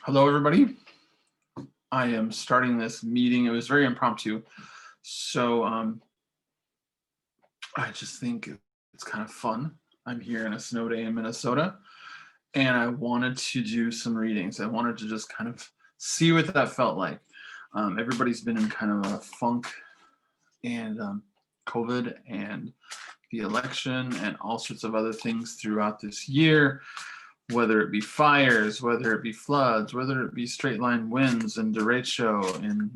Hello, everybody. I am starting this meeting. It was very impromptu. So I just think it's kind of fun. I'm here in a snow day in Minnesota, and I wanted to do some readings. I wanted to just kind of see what that felt like. Everybody's been in kind of a funk and COVID and the election and all sorts of other things throughout this year, whether it be fires, whether it be floods, whether it be straight line winds and derecho in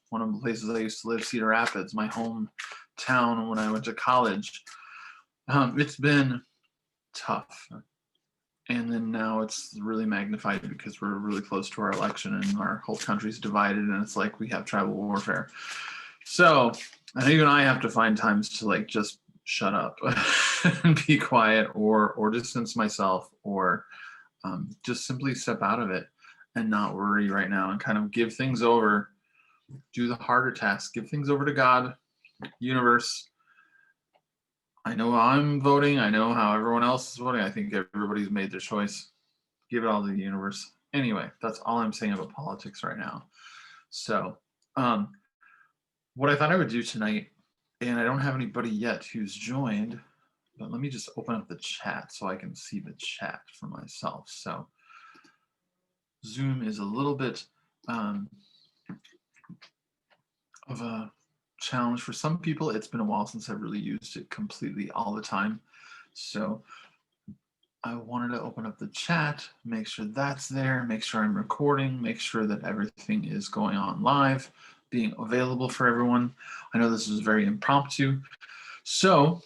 one of the places I used to live, Cedar Rapids, my hometown when I went to college. It's been tough. And then now it's really magnified because we're really close to our election and our whole country's divided and it's like we have tribal warfare. So, and even I have to find times to like just shut up and be quiet or distance myself or just simply step out of it and not worry right now and kind of give things over, do the harder tasks, give things over to God, universe. I know how I'm voting. I know how everyone else is voting. I think everybody's made their choice. Give it all to the universe. Anyway, that's all I'm saying about politics right now. So what I thought I would do tonight, and I don't have anybody yet who's joined, but let me just open up the chat so I can see the chat for myself. So Zoom is a little bit of a challenge for some people. It's been a while since I've really used it completely all the time. So I wanted to open up the chat, make sure that's there, make sure I'm recording, make sure that everything is going on live, being available for everyone. I know this is very impromptu. So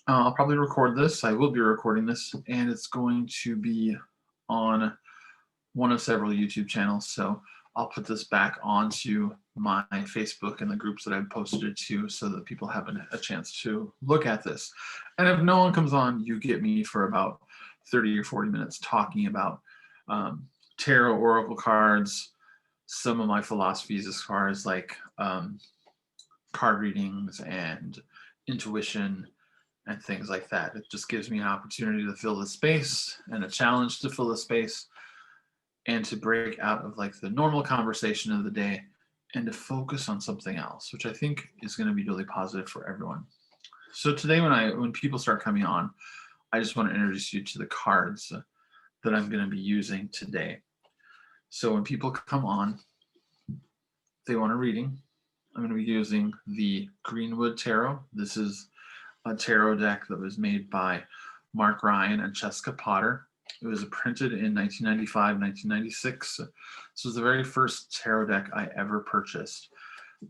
I'll probably record this. I will be recording this, and it's going to be on one of several YouTube channels. So I'll put this back onto my Facebook and the groups that I've posted it to so that people have a chance to look at this. And if no one comes on, you get me for about 30 or 40 minutes talking about tarot oracle cards, some of my philosophies as far as like card readings and intuition and things like that. It just gives me an opportunity to fill the space and a challenge to fill the space and to break out of like the normal conversation of the day and to focus on something else, which I think is going to be really positive for everyone. So today when people start coming on, I just want to introduce you to the cards that I'm going to be using today. So when people come on, they want a reading. I'm going to be using the Greenwood Tarot. This is a tarot deck that was made by Mark Ryan and Jessica Potter. It was printed in 1995, 1996. This was the very first tarot deck I ever purchased,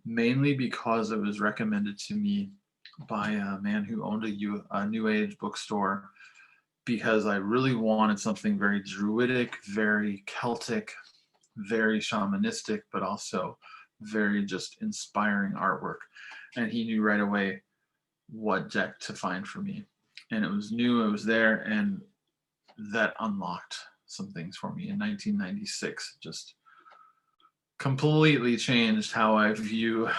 mainly because it was recommended to me by a man who owned a New Age bookstore, because I really wanted something very druidic, very Celtic, very shamanistic, but also very just inspiring artwork. And he knew right away what deck to find for me. And it was new, it was there, and that unlocked some things for me in 1996. Just completely changed how I view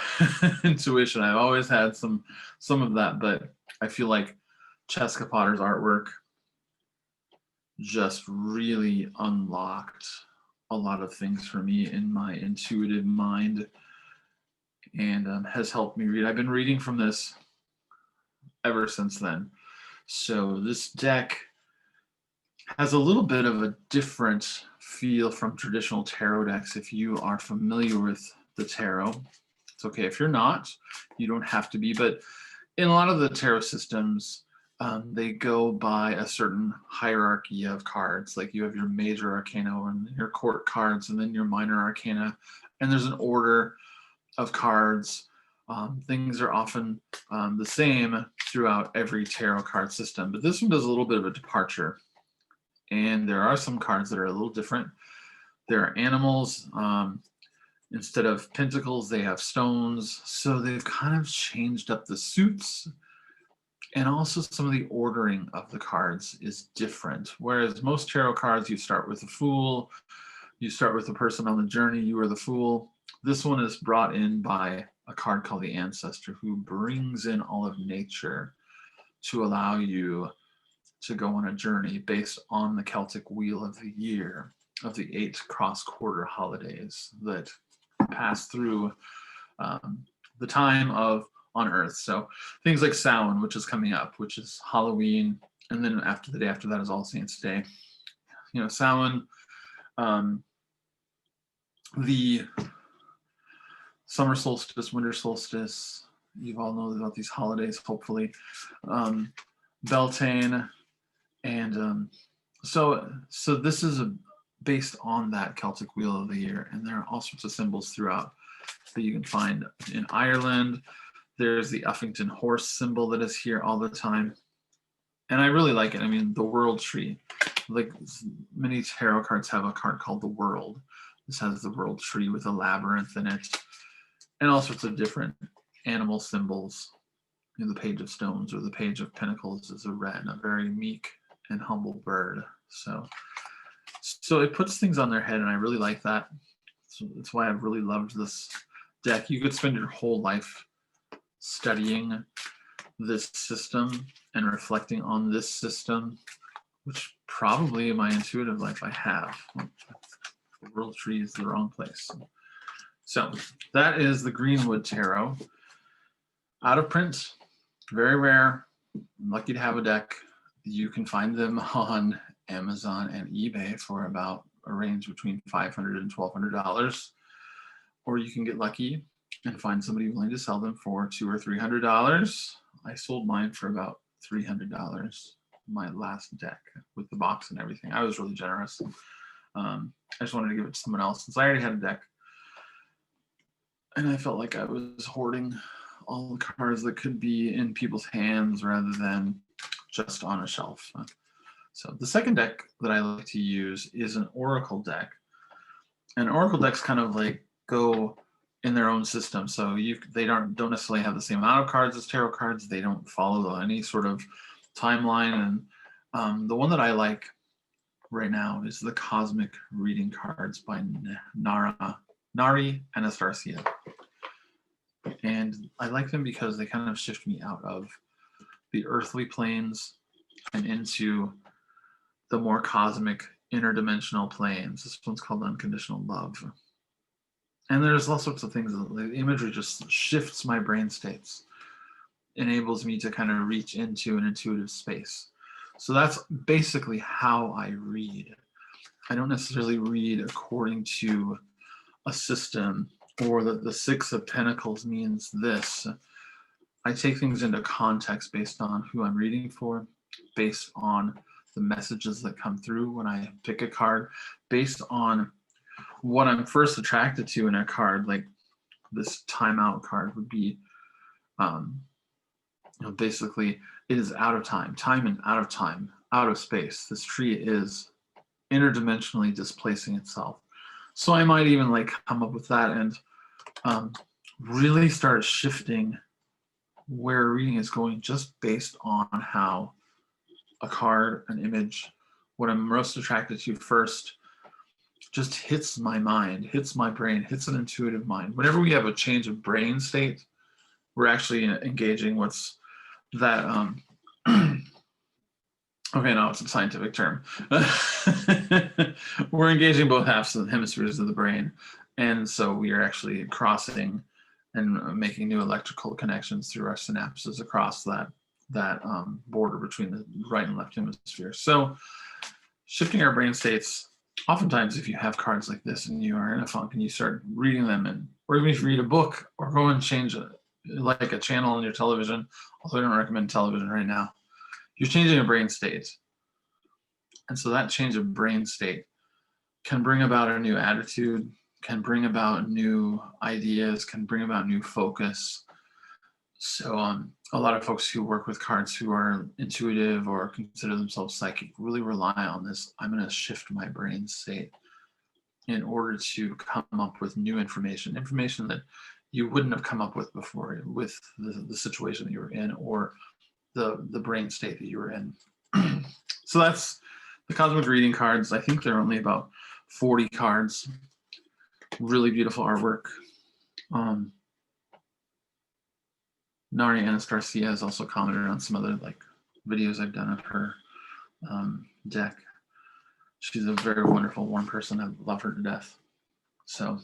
intuition. I've always had some of that, but I feel like Jessica Potter's artwork just really unlocked a lot of things for me in my intuitive mind and has helped me read. I've been reading from this ever since then. So this deck has a little bit of a different feel from traditional tarot decks. If you are familiar with the tarot, it's okay if you're not, you don't have to be, but in a lot of the tarot systems, they go by a certain hierarchy of cards. Like you have your major arcana and your court cards and then your minor arcana, and there's an order of cards. Things are often the same throughout every tarot card system, but this one does a little bit of a departure. And there are some cards that are a little different. There are animals. Instead of pentacles, they have stones. So they've kind of changed up the suits. And also some of the ordering of the cards is different. Whereas most tarot cards, you start with the Fool, you start with the person on the journey, you are the Fool. This one is brought in by a card called the Ancestor, who brings in all of nature to allow you to go on a journey based on the Celtic wheel of the year. of the 8 cross-quarter holidays that pass through the time of on Earth. So things like Samhain, which is coming up, which is Halloween, and then after the day after that is All Saints Day. You know, Samhain, the summer solstice, winter solstice. You all know about these holidays, hopefully. Beltane, and so this is based on that Celtic Wheel of the Year, and there are all sorts of symbols throughout that you can find in Ireland. There's the Uffington horse symbol that is here all the time, and I really like it. I mean, the World Tree, like many tarot cards have a card called the World. This has the World Tree with a labyrinth in it, and all sorts of different animal symbols. You know, the Page of Stones or the Page of Pentacles is a wren, a very meek and humble bird. So it puts things on their head, and I really like that. So that's why I've really loved this deck. You could spend your whole life studying this system and reflecting on this system, which probably in my intuitive life I have. The World Tree is the wrong place. So that is the Greenwood Tarot. Out of print, very rare. I'm lucky to have a deck. You can find them on Amazon and eBay for about a range between $500 and $1,200, or you can get lucky and find somebody willing to sell them for $200 or $300. I sold mine for about $300. My last deck with the box and everything. I was really generous. I just wanted to give it to someone else since I already had a deck, and I felt like I was hoarding all the cards that could be in people's hands rather than just on a shelf. So the second deck that I like to use is an oracle deck. And oracle decks kind of like go in their own system. So they don't necessarily have the same amount of cards as tarot cards. They don't follow any sort of timeline. And the one that I like right now is the Cosmic Reading Cards by Nari Anastasia. And I like them because they kind of shift me out of the earthly planes and into the more cosmic interdimensional planes. This one's called Unconditional Love. And there's all sorts of things. The imagery just shifts my brain states, enables me to kind of reach into an intuitive space. So that's basically how I read. I don't necessarily read according to a system or that the Six of Pentacles means this. I take things into context based on who I'm reading for, based on the messages that come through when I pick a card, based on what I'm first attracted to in a card. Like this timeout card would be, basically it is out of time and out of time, out of space. This tree is interdimensionally displacing itself. So I might even like come up with that and really start shifting where a reading is going just based on how a card, an image, what I'm most attracted to first just hits my mind, hits my brain, hits an intuitive mind. Whenever we have a change of brain state, we're actually engaging what's that okay, no, it's a scientific term. We're engaging both halves of the hemispheres of the brain. And so we are actually crossing and making new electrical connections through our synapses across that border between the right and left hemisphere. So shifting our brain states, oftentimes if you have cards like this and you are in a funk and you start reading them, or even if you read a book or go and change like a channel on your television, although I don't recommend television right now, you're changing a brain state. And so that change of brain state can bring about a new attitude, can bring about new ideas, can bring about new focus. So a lot of folks who work with cards who are intuitive or consider themselves psychic really rely on this. I'm going to shift my brain state in order to come up with new information that you wouldn't have come up with before with the situation that you were in or the brain state that you were in. So that's the Cosmic Reading Cards. I think they're only about 40 cards. Really beautiful artwork. Nari Anastasia has also commented on some other like videos I've done of her deck. She's a very wonderful, warm person. I love her to death. So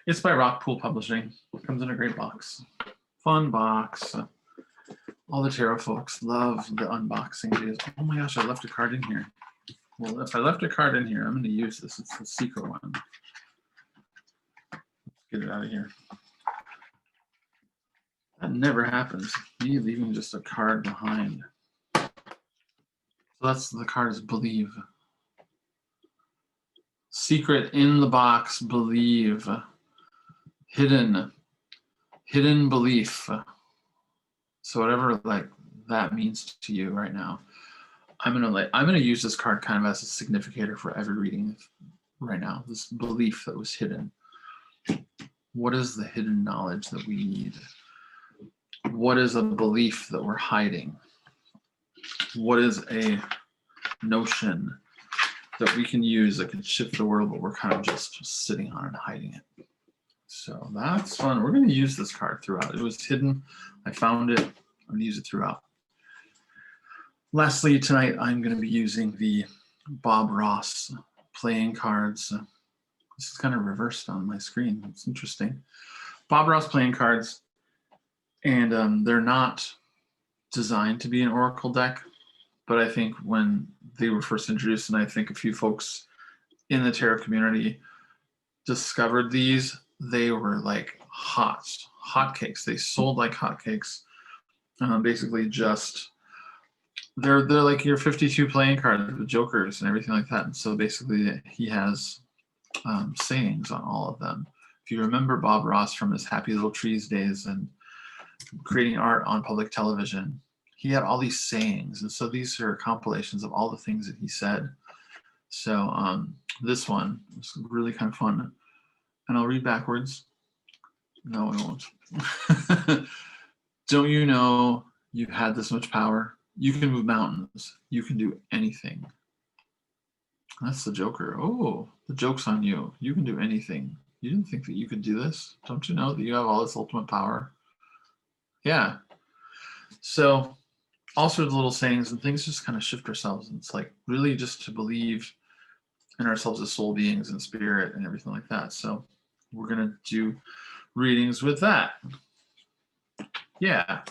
it's by Rockpool Publishing. It comes in a great box. Fun box. All the tarot folks love the unboxing videos. Oh my gosh, I left a card in here. Well, if I left a card in here, I'm going to use this. It's the secret one. Let's get it out of here. That never happens. Me leaving just a card behind. So that's the card is believe. Secret in the box, believe. Hidden belief. So whatever like that means to you right now, I'm gonna use this card kind of as a significator for every reading right now. This belief that was hidden. What is the hidden knowledge that we need? What is a belief that we're hiding? What is a notion that we can use that can shift the world, but we're kind of just sitting on and hiding it? So that's fun. We're going to use this card throughout. It was hidden. I found it. I'm going to use it throughout. Lastly, tonight I'm going to be using the Bob Ross playing cards. This is kind of reversed on my screen. It's interesting. Bob Ross playing cards, and they're not designed to be an oracle deck, but I think when they were first introduced, and I think a few folks in the tarot community discovered these, they were like hotcakes. They sold like hotcakes. Basically, just they're like your 52 playing cards with jokers and everything like that. And so basically, he has sayings on all of them. If you remember Bob Ross from his Happy Little Trees days and creating art on public television, he had all these sayings, and so these are compilations of all the things that he said. So this one was really kind of fun. And I'll read backwards. No, I won't. Don't you know you've had this much power? You can move mountains. You can do anything. That's the Joker. Oh, the joke's on you. You can do anything. You didn't think that you could do this? Don't you know that you have all this ultimate power? Yeah. So all sorts of little sayings and things just kind of shift ourselves. And it's like really just to believe in ourselves as soul beings and spirit and everything like that. So we're going to do readings with that. Yeah.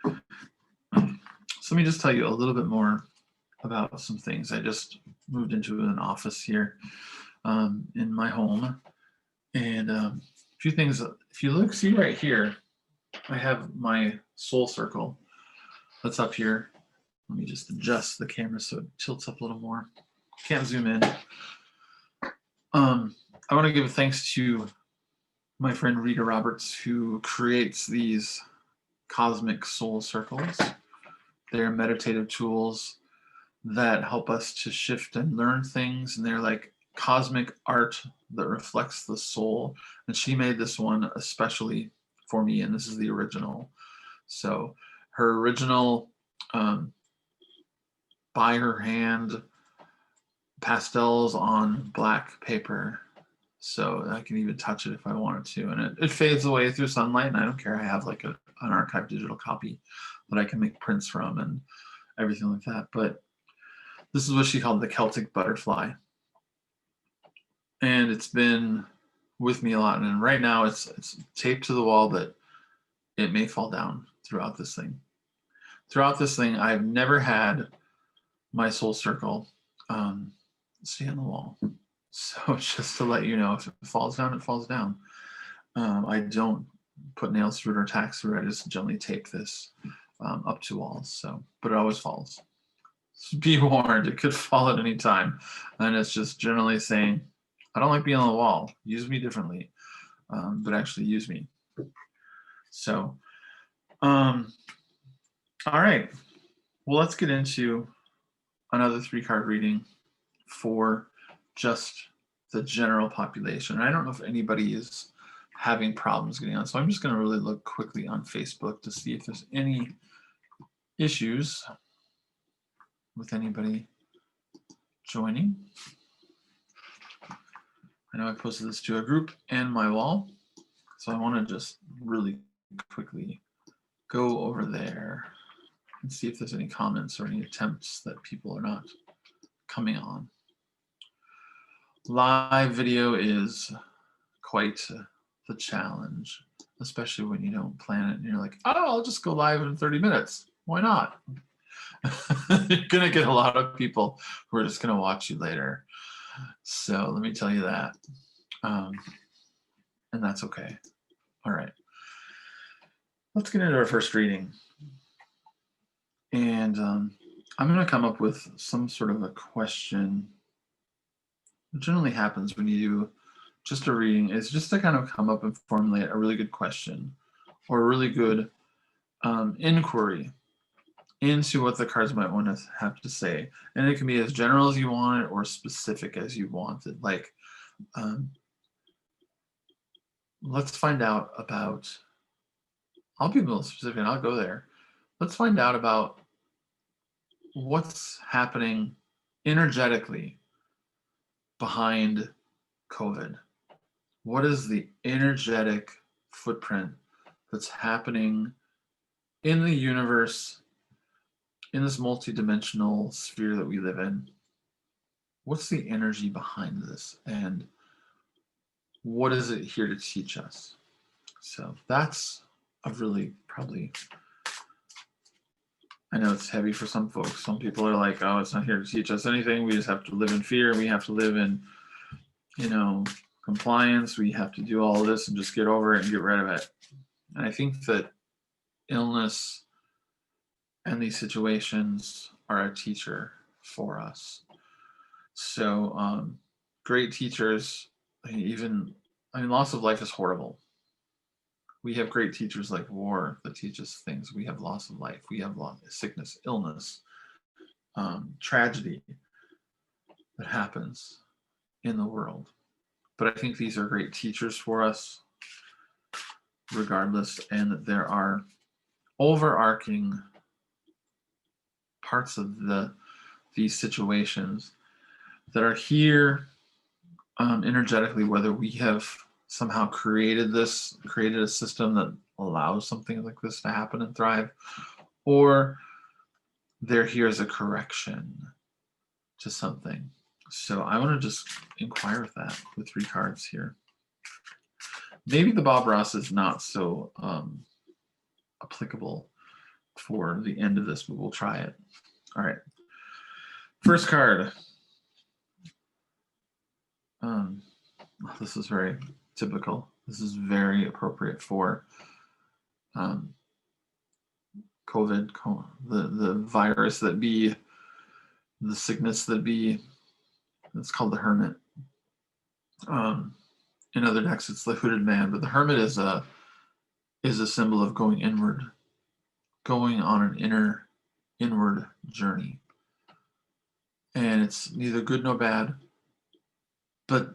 So let me just tell you a little bit more about some things. I just moved into an office here in my home. And a few things, if you look, see right here, I have my soul circle that's up here. Let me just adjust the camera so it tilts up a little more. Can't zoom in. I want to give thanks to my friend Rita Roberts, who creates these cosmic soul circles. They're meditative tools that help us to shift and learn things, and they're like cosmic art that reflects the soul. And she made this one especially for me, and this is the original. So her original by her hand pastels on black paper, so I can even touch it if I wanted to, and it fades away through sunlight, and I don't care. I have like an archived digital copy that I can make prints from and everything like that. But this is what she called the Celtic butterfly, and it's been with me a lot. And right now it's taped to the wall, but it may fall down throughout this thing. Throughout this thing, I've never had my soul circle stay on the wall. So just to let you know, if it falls down, it falls down. I don't put nails through it or tacks through it. I just gently tape this up to walls. So, but it always falls. So be warned, it could fall at any time. And it's just generally saying, I don't like being on the wall. Use me differently, but actually use me. So, all right. Well, let's get into another 3-card reading for just the general population. I don't know if anybody is having problems getting on, so I'm just going to really look quickly on Facebook to see if there's any issues with anybody joining. I know I posted this to a group and my wall, so I want to just really quickly go over there and see if there's any comments or any attempts that people are not coming on. Live video is quite the challenge, especially when you don't plan it and you're like, oh, I'll just go live in 30 minutes. Why not? You're going to get a lot of people who are just going to watch you later. So let me tell you that. And that's okay. All right. Let's get into our first reading. And I'm going to come up with some sort of a question. What generally happens when you do just a reading is just to kind of come up and formulate a really good question or a really good inquiry into what the cards might want to have to say. And it can be as general as you want it or specific as you want it. Like, let's find out about, I'll be a little specific and I'll go there. Let's find out about what's happening energetically behind COVID. What is the energetic footprint that's happening in the universe, in this multidimensional sphere that we live in? What's the energy behind this? And what is it here to teach us? So that's a really probably, I know it's heavy for some folks. Some people are like, oh, it's not here to teach us anything. We just have to live in fear. We have to live in, compliance. We have to do all of this and just get over it and get rid of it. And I think that illness and these situations are a teacher for us. So great teachers, loss of life is horrible. We have great teachers like war that teach us things. We have loss of life. We have sickness, illness, tragedy that happens in the world. But I think these are great teachers for us regardless, and that there are overarching parts of these situations that are here energetically, whether we have somehow created a system that allows something like this to happen and thrive, or they're here as a correction to something. So I want to just inquire with that with 3 cards here. Maybe the Bob Ross is not so applicable for the end of this, but we'll try it. All right. First card. This is very typical. This is very appropriate for COVID, the virus that be, the sickness that be. It's called the Hermit. In other decks, it's the Hooded Man, but the Hermit is a symbol of going inward, going on an inward journey. And it's neither good nor bad, but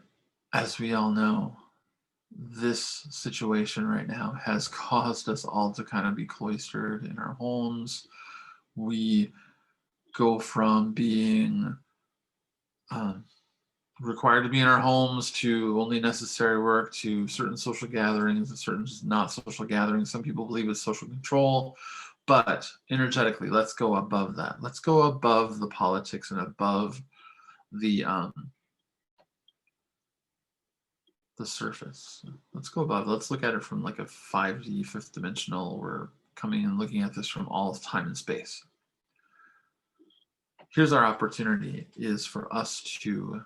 as we all know, this situation right now has caused us all to kind of be cloistered in our homes. We go from being required to be in our homes to only necessary work to certain social gatherings and certain not social gatherings. Some people believe it's social control, but energetically, let's go above that. Let's go above the politics and above the surface. Let's go above. Let's look at it from like a 5D, 5th dimensional. We're coming and looking at this from all time and space. Here's our opportunity, is for us to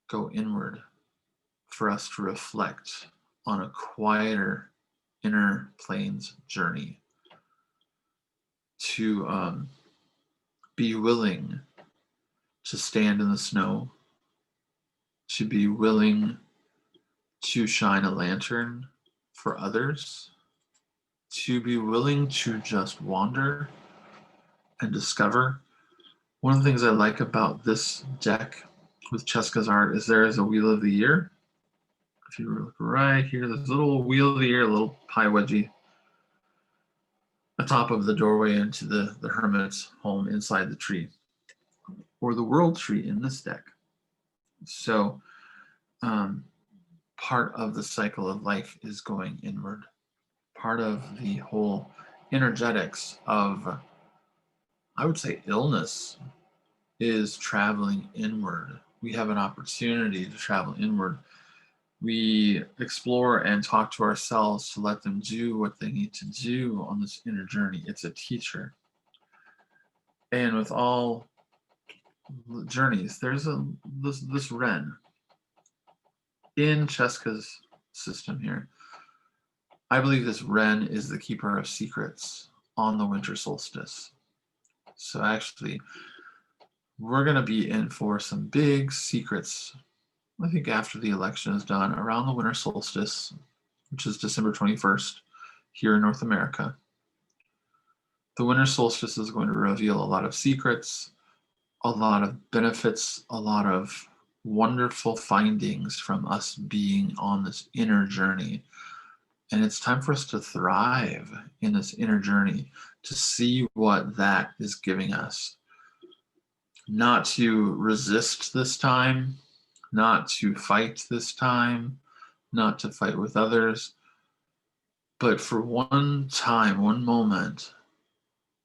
go inward, for us to reflect on a quieter inner planes journey, to be willing to stand in the snow, to be willing to shine a lantern for others, to be willing to just wander and discover. One of the things I like about this deck with Cheska's art is there is a Wheel of the Year. If you look right here, there's a little Wheel of the Year, a little pie wedgie atop of the doorway into the hermit's home inside the tree, or the world tree in this deck. So part of the cycle of life is going inward. Part of the whole energetics of, I would say, illness is traveling inward. We have an opportunity to travel inward. We explore and talk to ourselves to let them do what they need to do on this inner journey. It's a teacher. And with all journeys, there's this Ren in Cheska's system here. I believe this Ren is the keeper of secrets on the winter solstice. So actually, we're going to be in for some big secrets, I think, after the election is done, around the winter solstice, which is December 21st here in North America. The winter solstice is going to reveal a lot of secrets, a lot of benefits, a lot of wonderful findings from us being on this inner journey. And it's time for us to thrive in this inner journey, to see what that is giving us. Not to resist this time, not to fight this time, not to fight with others, but for one time, one moment,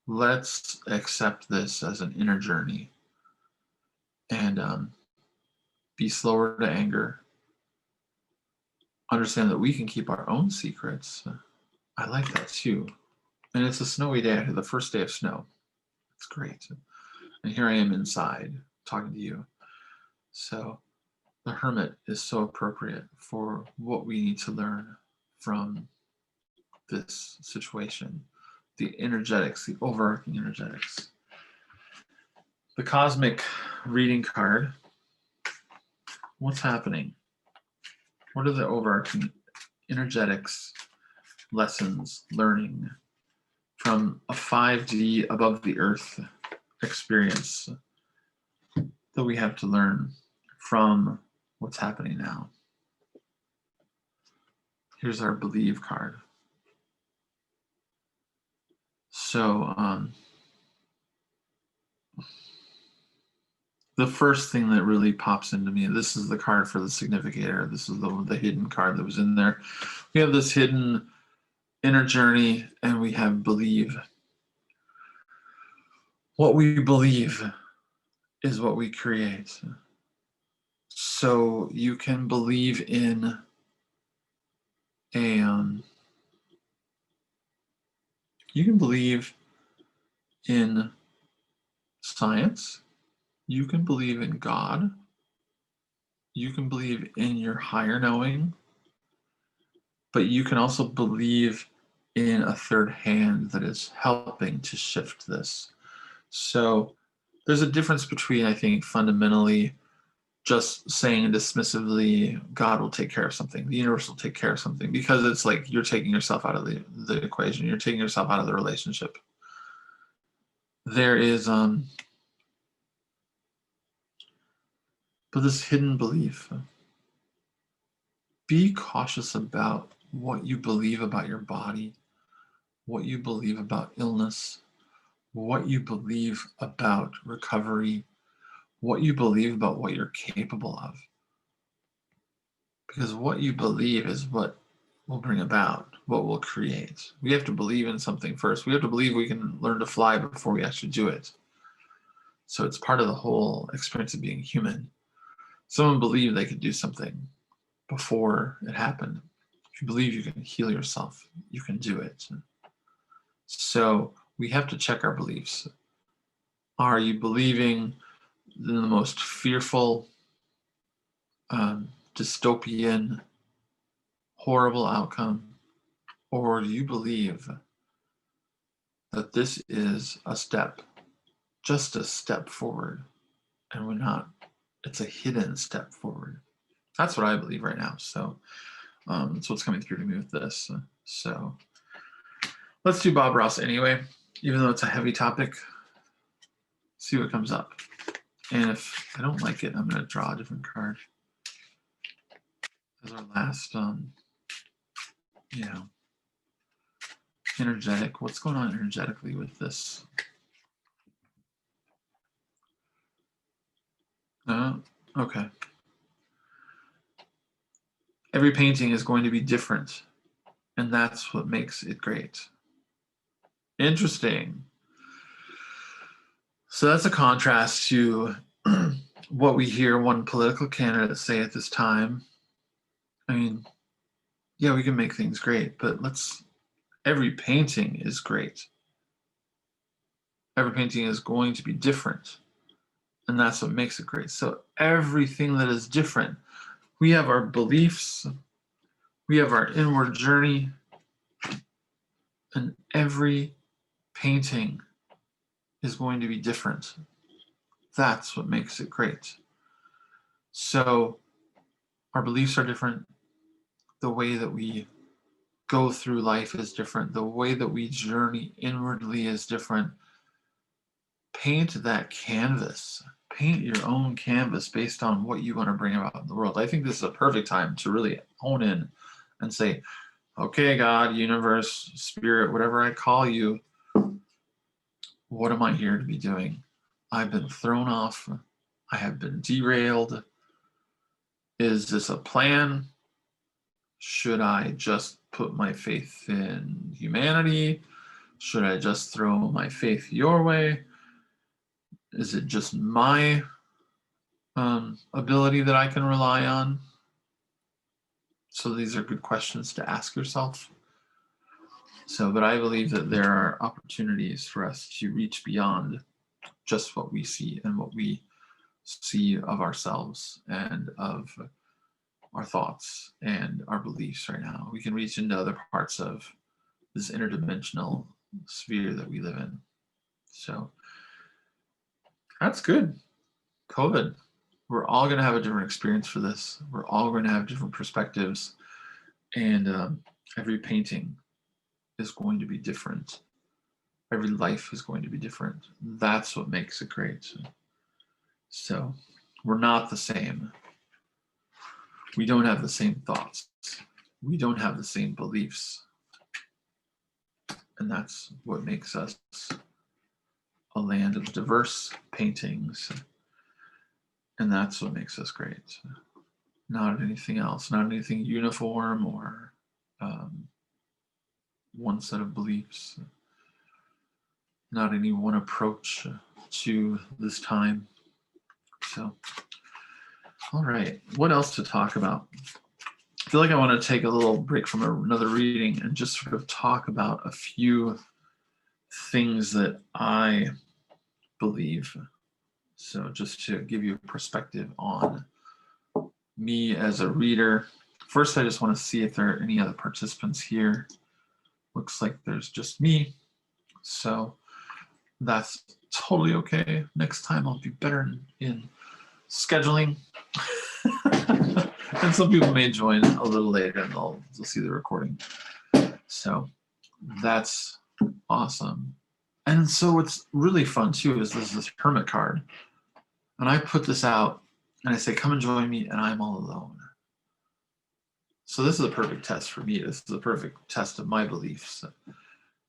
let's accept this as an inner journey and be slower to anger. Understand that we can keep our own secrets. I like that too. And it's a snowy day, the first day of snow. It's great. And here I am inside talking to you. So the hermit is so appropriate for what we need to learn from this situation. The energetics, the overarching energetics. The cosmic reading card. What's happening? What are the overarching energetics, lessons, learning from a 5D above the earth experience that we have to learn from what's happening now? Here's our believe card. So the first thing that really pops into me, this is the card for the significator. This is the hidden card that was in there. We have this hidden inner journey, and we have believe. What we believe is what we create. So you can believe in you can believe in science. You can believe in God. You can believe in your higher knowing. But you can also believe in a third hand that is helping to shift this. So there's a difference between, I think, fundamentally just saying dismissively, God will take care of something, the universe will take care of something, because it's like you're taking yourself out of the equation, you're taking yourself out of the relationship. There is but this hidden belief. Be cautious about what you believe about your body, what you believe about illness, what you believe about recovery, what you believe about what you're capable of. Because what you believe is what will bring about, what will create. We have to believe in something first. We have to believe we can learn to fly before we actually do it. So it's part of the whole experience of being human. Someone believed they could do something before it happened. If you believe you can heal yourself, you can do it. So we have to check our beliefs. Are you believing in the most fearful, dystopian, horrible outcome? Or do you believe that this is a step, just a step forward, and it's a hidden step forward? That's what I believe right now. So that's what's coming through to me with this. So let's do Bob Ross anyway, even though it's a heavy topic. See what comes up. And if I don't like it, I'm going to draw a different card as our last, energetic. What's going on energetically with this? Okay. Every painting is going to be different, and that's what makes it great. Interesting. So that's a contrast to what we hear one political candidate say at this time. I mean, yeah, we can make things great, but every painting is great. Every painting is going to be different, and that's what makes it great. So everything that is different, we have our beliefs, we have our inward journey, and every painting is going to be different. That's what makes it great. So our beliefs are different. The way that we go through life is different. The way that we journey inwardly is different. Paint that canvas. Paint your own canvas based on what you want to bring about in the world. I think this is a perfect time to really hone in and say, okay, God, universe, spirit, whatever I call you, what am I here to be doing? I've been thrown off. I have been derailed. Is this a plan? Should I just put my faith in humanity? Should I just throw my faith your way? Is it just my ability that I can rely on? So these are good questions to ask yourself. But I believe that there are opportunities for us to reach beyond just what we see and what we see of ourselves and of our thoughts and our beliefs right now. We can reach into other parts of this interdimensional sphere that we live in. So that's good. COVID. We're all going to have a different experience for this. We're all going to have different perspectives. And every painting is going to be different. Every life is going to be different. That's what makes it great. So we're not the same. We don't have the same thoughts. We don't have the same beliefs. And that's what makes us a land of diverse paintings. And that's what makes us great. Not anything else, not anything uniform or one set of beliefs, not any one approach to this time. So, all right, what else to talk about? I feel like I want to take a little break from another reading and just sort of talk about a few things that I believe. So just to give you a perspective on me as a reader. First, I just want to see if there are any other participants here. Looks like there's just me. So that's totally okay. Next time I'll be better in scheduling. And some people may join a little later and they'll see the recording. So that's awesome. And so what's really fun too is this hermit card. And I put this out and I say, come and join me, and I'm all alone. So this is a perfect test for me. This is a perfect test of my beliefs.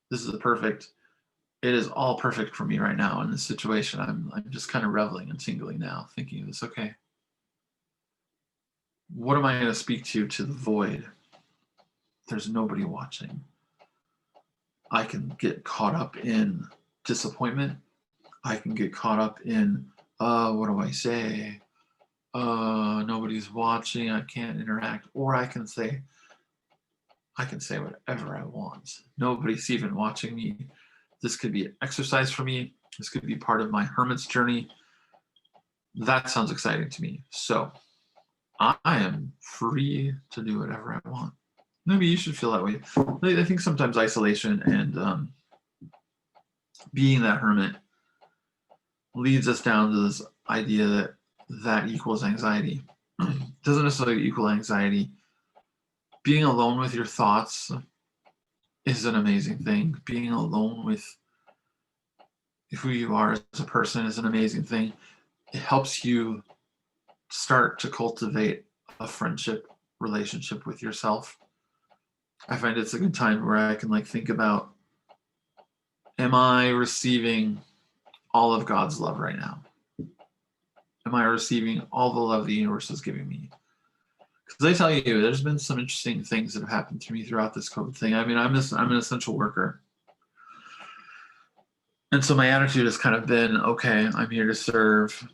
This is it is all perfect for me right now in this situation. I'm just kind of reveling and tingling now, thinking this, okay, what am I going to speak to the void? There's nobody watching. I can get caught up in disappointment. I can get caught up in, what do I say? Nobody's watching, I can't interact. Or I can say whatever I want. Nobody's even watching me. This could be an exercise for me. This could be part of my hermit's journey. That sounds exciting to me. So I am free to do whatever I want. Maybe you should feel that way. I think sometimes isolation and being that hermit leads us down to this idea that equals anxiety. Doesn't necessarily equal anxiety. Being alone with your thoughts is an amazing thing. Being alone with who you are as a person is an amazing thing. It helps you start to cultivate a friendship relationship with yourself. I find it's a good time where I can think about, am I receiving all of God's love right now? Am I receiving all the love the universe is giving me? Because I tell you, there's been some interesting things that have happened to me throughout this COVID thing. I mean, I'm an essential worker. And so my attitude has kind of been, okay, I'm here to serve.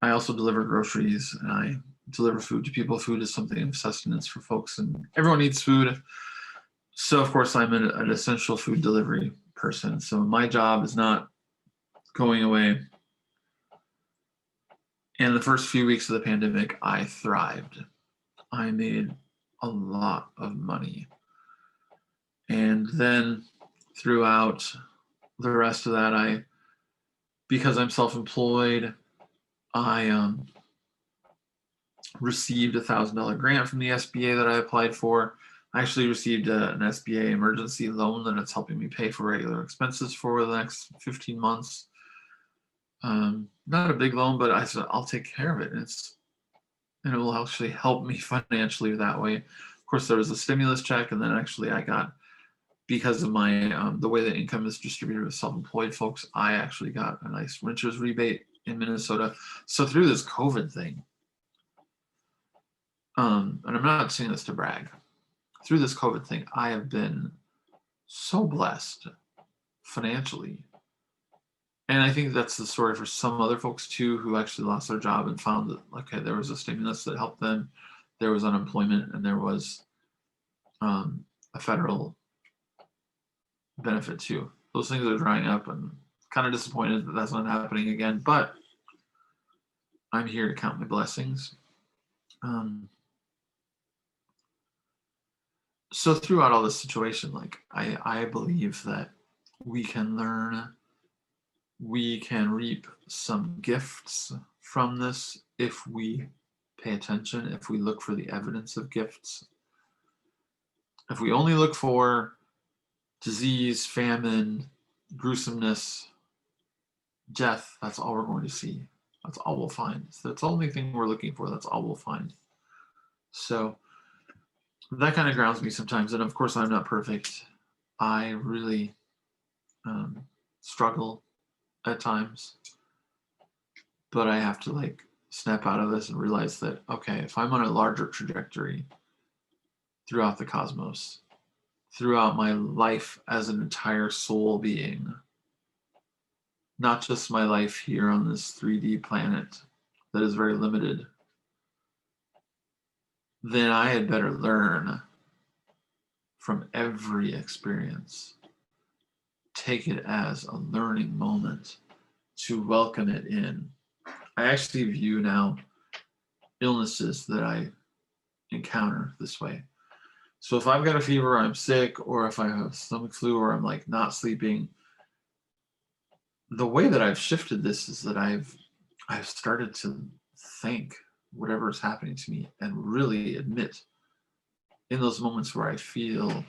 I also deliver groceries and I deliver food to people. Food is something of sustenance for folks, and everyone needs food. So, of course, I'm an essential food delivery person. So, my job is not going away. And the first few weeks of the pandemic, I thrived. I made a lot of money. And then throughout the rest of that, because I'm self-employed, I received a $1,000 grant from the SBA that I applied for. I actually received an SBA emergency loan that it's helping me pay for regular expenses for the next 15 months. Not a big loan, but I said I'll take care of it. And it will actually help me financially that way. Of course, there was a stimulus check, and then actually I got, because of my the way that income is distributed with self-employed folks, I actually got a nice renter's rebate in Minnesota. So through this COVID thing, and I'm not saying this to brag, through this COVID thing, I have been so blessed financially. And I think that's the story for some other folks too, who actually lost their job and found that, okay, there was a stimulus that helped them, there was unemployment, and there was a federal benefit too. Those things are drying up, and kind of disappointed that that's not happening again. But I'm here to count my blessings. So throughout all this situation, like I believe that we can learn, we can reap some gifts from this if we pay attention, if we look for the evidence of gifts. If we only look for disease, famine, gruesomeness, death, that's all we're going to see. That's all we'll find. So that's the only thing we're looking for. That's all we'll find. So that kind of grounds me sometimes. And of course, I'm not perfect. I really struggle at times. But I have to like snap out of this and realize that, okay, if I'm on a larger trajectory throughout the cosmos, throughout my life as an entire soul being, not just my life here on this 3D planet that is very limited, then I had better learn from every experience. Take it as a learning moment to welcome it in. I actually view now illnesses that I encounter this way. So if I've got a fever, I'm sick, or if I have stomach flu, or I'm like not sleeping, the way that I've shifted this is that I've started to thank whatever is happening to me and really admit in those moments where I feel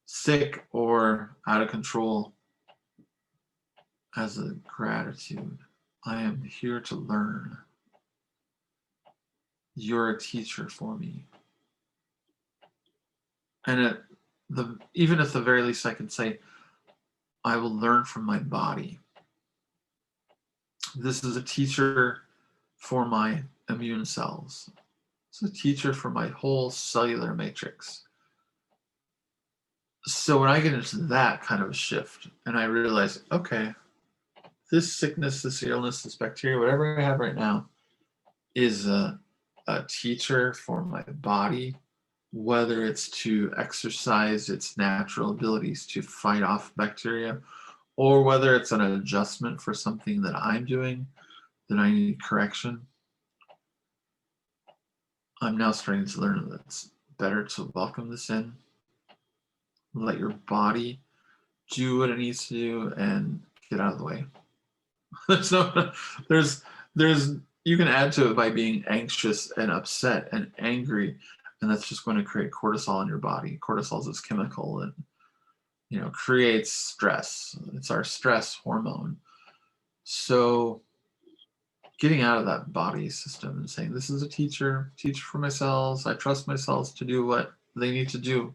sick or out of control, as a gratitude. I am here to learn. You're a teacher for me. And even at the very least, I can say, I will learn from my body. This is a teacher for my immune cells. It's a teacher for my whole cellular matrix. So when I get into that kind of a shift and I realize, okay, this sickness, this illness, this bacteria, whatever I have right now is a teacher for my body, whether it's to exercise its natural abilities to fight off bacteria, or whether it's an adjustment for something that I'm doing that I need correction. I'm now starting to learn that it's better to welcome this in, let your body do what it needs to do, and get out of the way. there's you can add to it by being anxious and upset and angry, and that's just going to create cortisol in your body. Cortisol is this chemical that creates stress. It's our stress hormone. So getting out of that body system and saying, this is a teacher for my cells. I trust my cells to do what they need to do.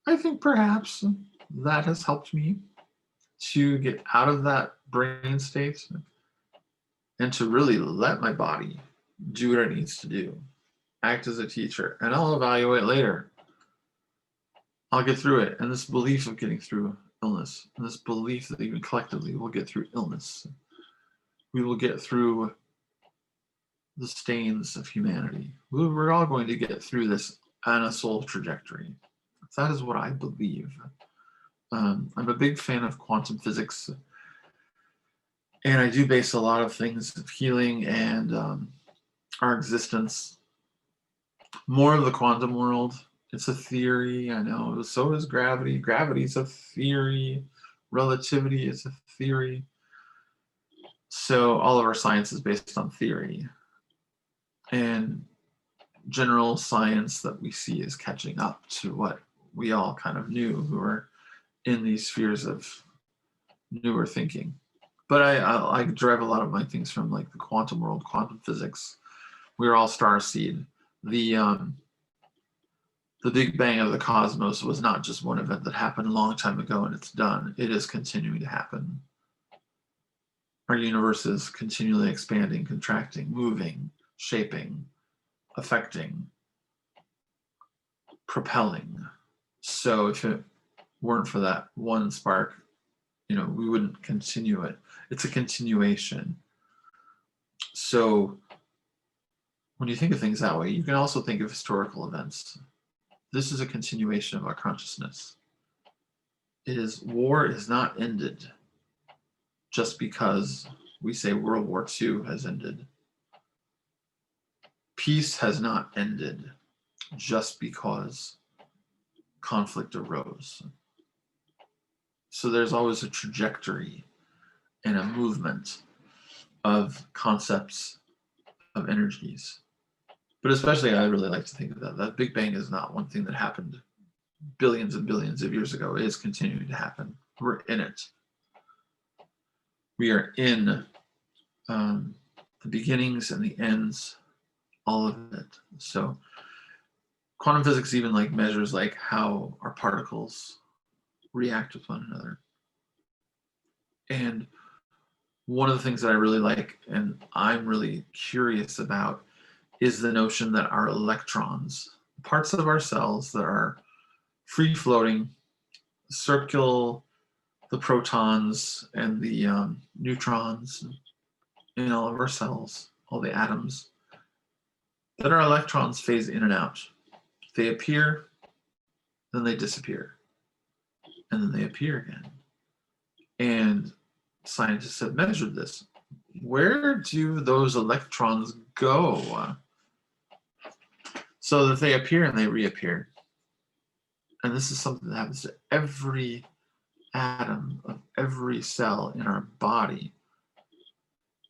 I think perhaps that has helped me to get out of that brain state and to really let my body do what it needs to do. Act as a teacher, and I'll evaluate later. I'll get through it. And this belief of getting through illness, and this belief that even collectively we'll get through illness. We will get through the stains of humanity. We're all going to get through this on a soul trajectory. That is what I believe. I'm a big fan of quantum physics, and I do base a lot of things of healing and our existence more of the quantum world. It's a theory, I know. So is gravity. Gravity is a theory. Relativity is a theory. So all of our science is based on theory. And general science that we see is catching up to what we all kind of knew who are in these spheres of newer thinking. But I derive a lot of my things from like the quantum world, quantum physics. We're all star seed. The Big Bang of the cosmos was not just one event that happened a long time ago and it's done. It is continuing to happen. Our universe is continually expanding, contracting, moving, shaping, affecting, propelling. So if it weren't for that one spark, we wouldn't continue it. It's a continuation. So when you think of things that way, you can also think of historical events. This is a continuation of our consciousness. War is not ended just because we say World War II has ended. Peace has not ended just because conflict arose. So there's always a trajectory and a movement of concepts, of energies. But especially I really like to think of that Big Bang is not one thing that happened billions and billions of years ago. It is continuing to happen. We're in it. We are in the beginnings and the ends, all of it. So quantum physics even like measures like how our particles react with one another. And one of the things that I really like and I'm really curious about is the notion that our electrons, parts of our cells that are free floating, circle the protons and the neutrons in all of our cells, all the atoms, that our electrons phase in and out. They appear, then they disappear, and then they appear again. And scientists have measured this. Where do those electrons go? So that they appear and they reappear. And this is something that happens to every atom of every cell in our body.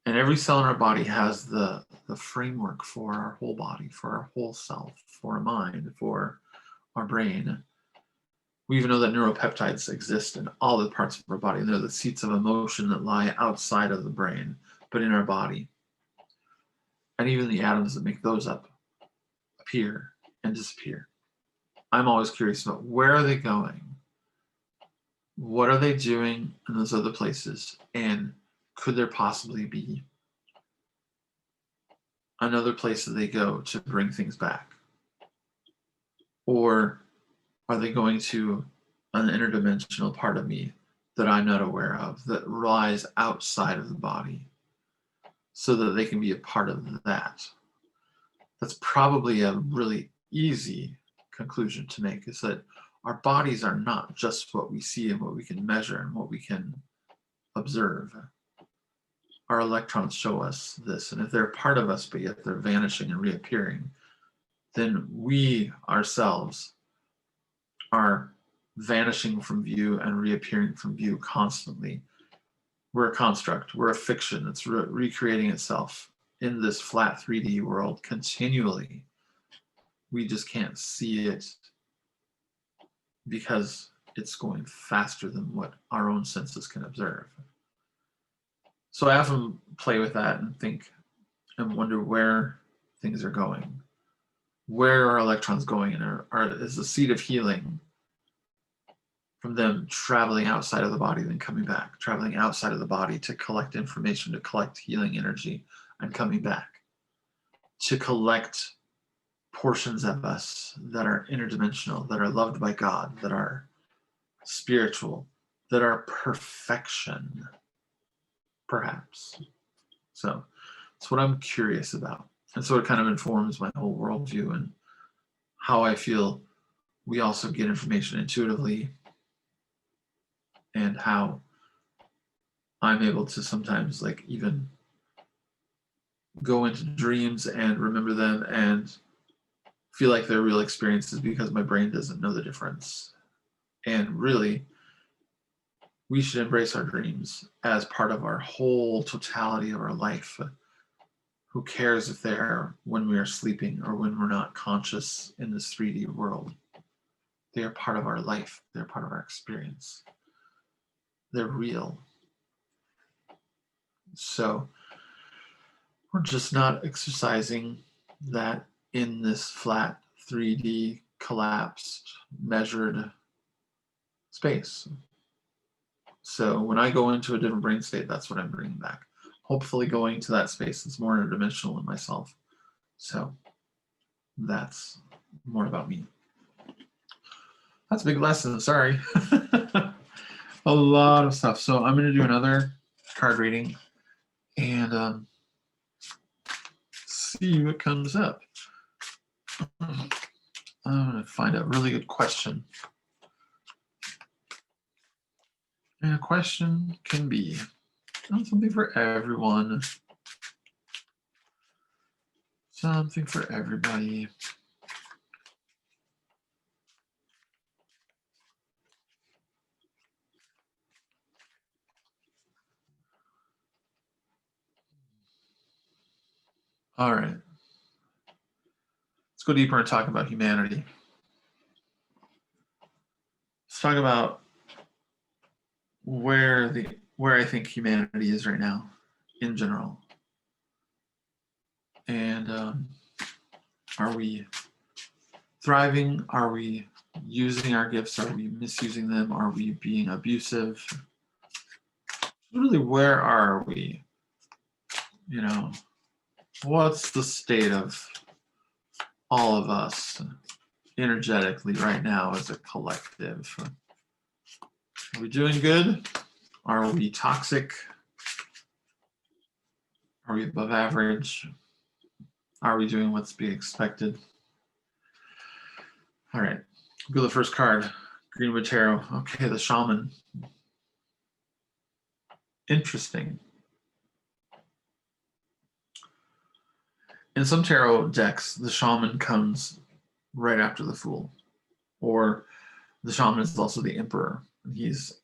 And every cell in our body has the framework for our whole body, for our whole self, for our mind, for our brain. We even know that neuropeptides exist in all the parts of our body. And they're the seats of emotion that lie outside of the brain, but in our body. And even the atoms that make those up appear and disappear. I'm always curious about where are they going? What are they doing in those other places? And could there possibly be another place that they go to bring things back? Or are they going to an interdimensional part of me that I'm not aware of, that lies outside of the body, so that they can be a part of that? That's probably a really easy conclusion to make, is that our bodies are not just what we see and what we can measure and what we can observe. Our electrons show us this, and if they're part of us but yet they're vanishing and reappearing, then we ourselves are vanishing from view and reappearing from view constantly. We're a construct, we're a fiction that's recreating itself in this flat 3D world continually. We just can't see it because it's going faster than what our own senses can observe. So I often play with that and think and wonder where things are going. Where are electrons going? And is the seed of healing from them traveling outside of the body, then coming back, traveling outside of the body to collect information, to collect healing energy, and coming back, to collect portions of us that are interdimensional, that are loved by God, that are spiritual, that are perfection, perhaps. So it's what I'm curious about. And so it kind of informs my whole worldview and how I feel we also get information intuitively, and how I'm able to sometimes like even go into dreams and remember them and feel like they're real experiences because my brain doesn't know the difference. And really, we should embrace our dreams as part of our whole totality of our life. Who cares if they're when we are sleeping or when we're not conscious in this 3D world? They are part of our life. They're part of our experience. They're real. So we're just not exercising that in this flat 3D collapsed measured space. So when I go into a different brain state, that's what I'm bringing back. Hopefully going to that space that's more interdimensional in myself. So that's more about me. That's a big lesson, sorry. A lot of stuff. So I'm going to do another card reading and see what comes up. I'm going to find a really good question. And a question can be something for everyone. Something for everybody. All right. Let's go deeper and talk about humanity. Let's talk about where I think humanity is right now in general. And are we thriving? Are we using our gifts? Are we misusing them? Are we being abusive? Really, where are we? You know, what's the state of all of us energetically right now as a collective? Are we doing good? Are we toxic? Are we above average? Are we doing what's being expected? All right, go to the first card, Greenwood Tarot. Okay, the Shaman. Interesting. In some tarot decks, the Shaman comes right after the Fool, or the Shaman is also the Emperor. He's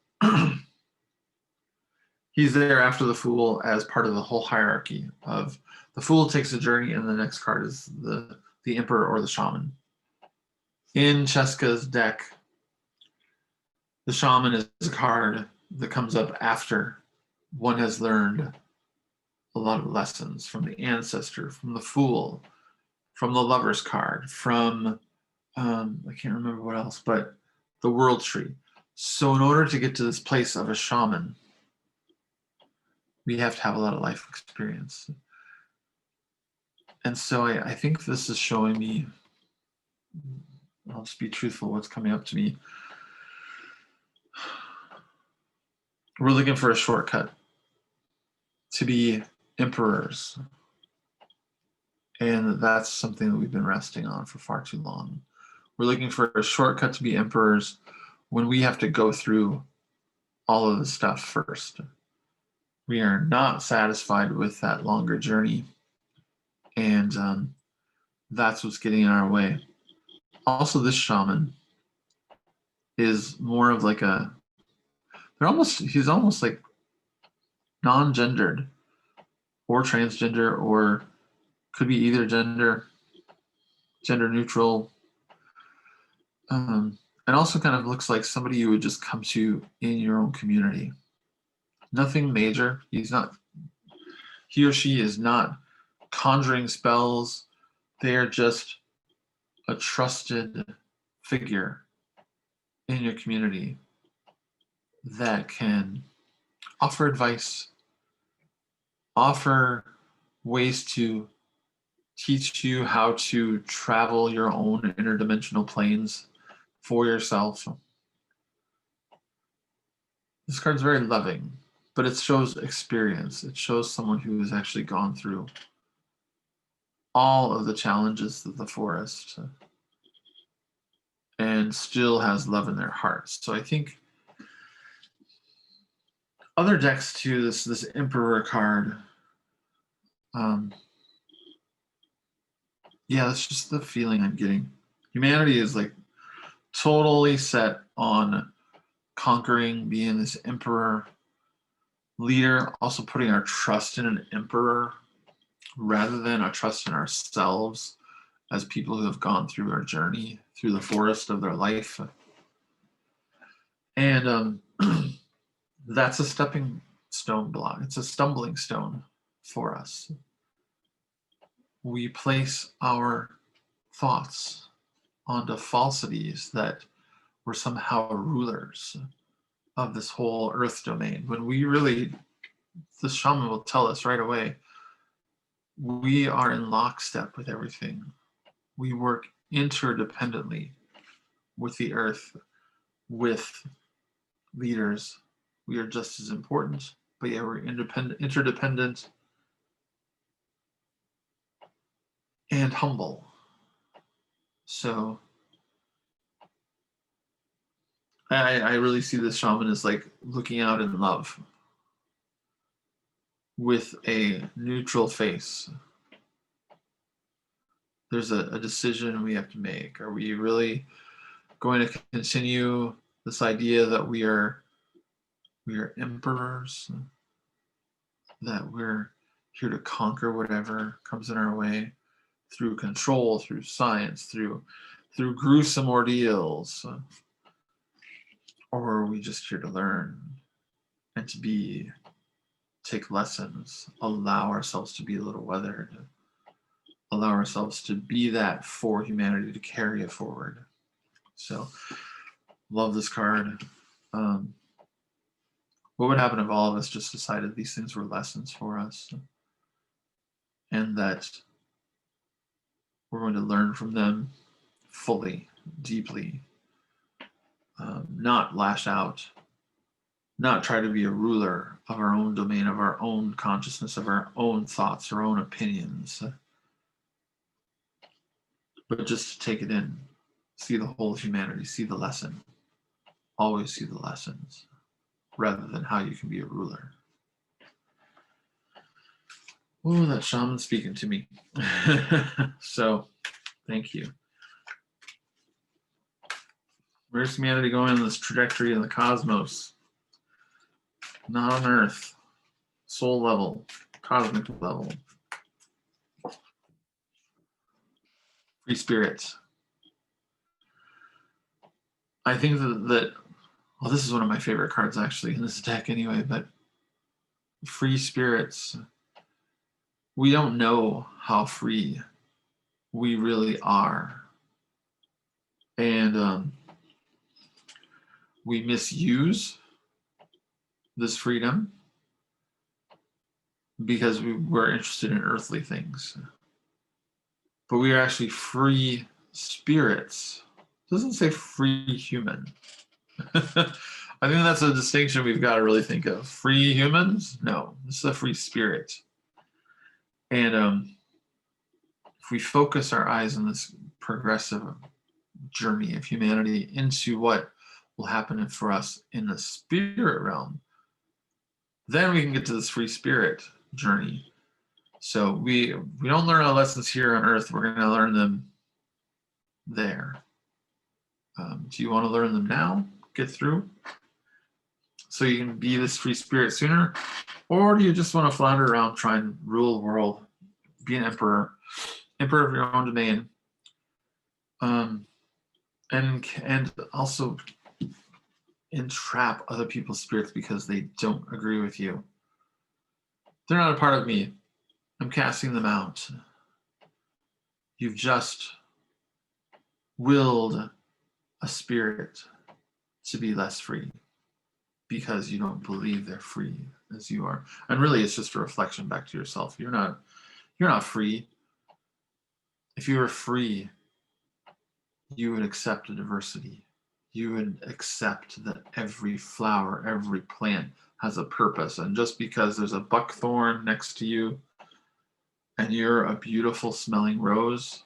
he's there after the Fool as part of the whole hierarchy of the Fool takes a journey, and the next card is the Emperor or the Shaman. In Cheska's deck, the Shaman is a card that comes up after one has learned a lot of lessons from the Ancestor, from the Fool, from the Lover's card, from I can't remember what else, but the World Tree. So in order to get to this place of a shaman, we have to have a lot of life experience. And so I think this is showing me, I'll just be truthful, what's coming up to me. We're looking for a shortcut to be emperors. And that's something that we've been resting on for far too long. We're looking for a shortcut to be emperors when we have to go through all of the stuff first. We are not satisfied with that longer journey. And that's what's getting in our way. Also, this shaman is more of like he's almost like non-gendered or transgender, or could be either gender neutral. And also kind of looks like somebody you would just come to in your own community. Nothing major. He or she is not conjuring spells. They are just a trusted figure in your community that can offer advice, offer ways to teach you how to travel your own interdimensional planes for yourself. This card's very loving, but it shows experience. It shows someone who has actually gone through all of the challenges of the forest and still has love in their hearts. So I think other decks too, this Emperor card, yeah, that's just the feeling I'm getting. Humanity is like totally set on conquering, being this emperor leader, also putting our trust in an emperor rather than our trust in ourselves as people who have gone through our journey through the forest of their life. And that's a stepping stone block. It's a stumbling stone for us. We place our thoughts onto falsities that we're somehow rulers of this whole earth domain, when we really, the shaman will tell us right away, we are in lockstep with everything. We work interdependently with the earth, with leaders. We are just as important, but yeah, we're interdependent, and humble. So I really see this shaman as like looking out in love with a neutral face. There's a decision we have to make. Are we really going to continue this idea that we are emperors, that we're here to conquer whatever comes in our way through control, through science, through gruesome ordeals, or are we just here to learn and to take lessons, allow ourselves to be a little weathered, allow ourselves to be that for humanity to carry it forward? So, love this card. What would happen if all of us just decided these things were lessons for us and that we're going to learn from them fully, deeply, not lash out, not try to be a ruler of our own domain, of our own consciousness, of our own thoughts, our own opinions, but just to take it in, see the whole of humanity, see the lesson, always see the lessons, rather than how you can be a ruler. Oh, that shaman's speaking to me. So, thank you. Where's humanity going on this trajectory in the cosmos? Not on Earth. Soul level, cosmic level. Free spirits. I think that well, this is one of my favorite cards actually in this deck anyway, but free spirits, we don't know how free we really are. And we misuse this freedom because we're interested in earthly things. But we are actually free spirits. It doesn't say free human. I think that's a distinction we've got to really think of. Free humans? No, this is a free spirit. And if we focus our eyes on this progressive journey of humanity into what will happen for us in the spirit realm, then we can get to this free spirit journey. So we don't learn our lessons here on Earth. We're going to learn them there. Do you want to learn them now? Get through? So you can be this free spirit sooner? Or do you just want to flounder around, try and rule the world, be an emperor of your own domain, and also entrap other people's spirits because they don't agree with you? They're not a part of me. I'm casting them out. You've just willed a spirit to be less free because you don't believe they're free as you are. And really it's just a reflection back to yourself. You're not free. If you were free, you would accept a diversity. you would accept that every flower, every plant has a purpose. And just because there's a buckthorn next to you and you're a beautiful smelling rose,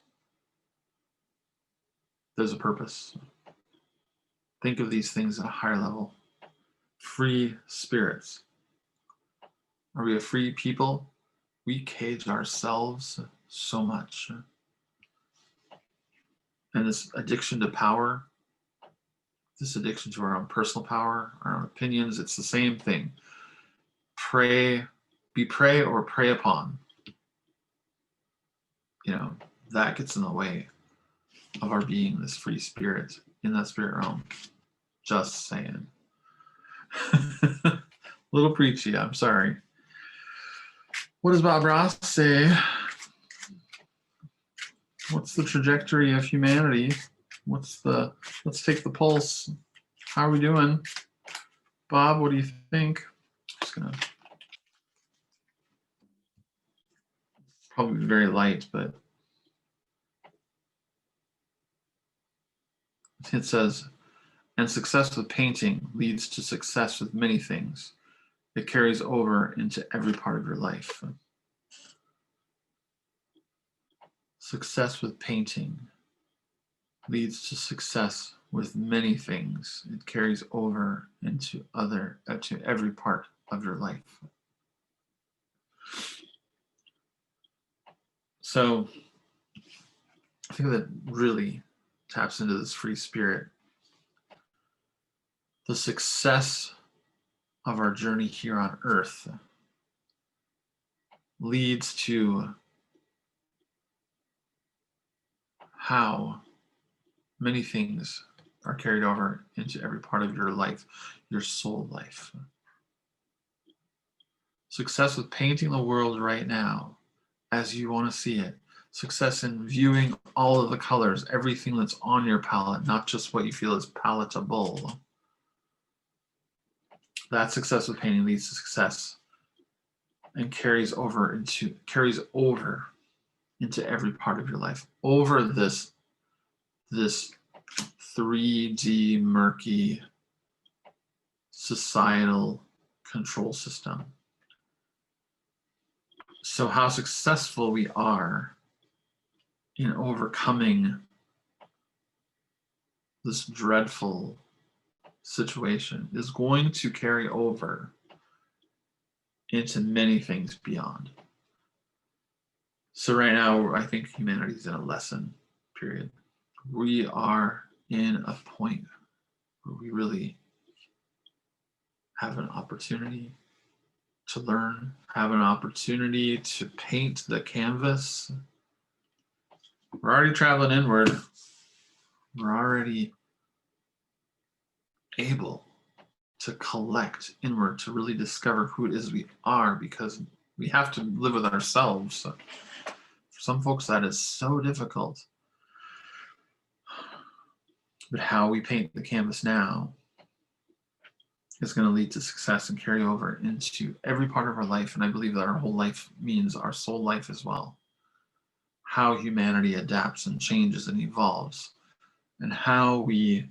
there's a purpose. Think of these things at a higher level. Free spirits. Are we a free people? We cage ourselves so much. And this addiction to power, this addiction to our own personal power, our own opinions, it's the same thing. Be prey or prey upon. That gets in the way of our being this free spirit in that spirit realm. Just saying. A little preachy, I'm sorry. What does Bob Ross say? What's the trajectory of humanity? Let's take the pulse. How are we doing? Bob, what do you think? Just gonna probably be very light, but it says, and success with painting leads to success with many things. It carries over into every part of your life. Success with painting leads to success with many things. It carries over into every part of your life. So I think that really taps into this free spirit. The success of our journey here on earth leads to how many things are carried over into every part of your life, your soul life. Success with painting the world right now as you want to see it. Success in viewing all of the colors, everything that's on your palette, not just what you feel is palatable. That success with painting leads to success and carries over into every part of your life. Over this 3D murky societal control system. So how successful we are in overcoming this dreadful situation is going to carry over into many things beyond. So right now, I think humanity's in a lesson period. We are in a point where we really have an opportunity to learn, have an opportunity to paint the canvas. We're already traveling inward. We're already able to collect inward, to really discover who it is we are, because we have to live with ourselves. For some folks, that is so difficult. But how we paint the canvas now is going to lead to success and carry over into every part of our life. And I believe that our whole life means our soul life as well. How humanity adapts and changes and evolves, and how we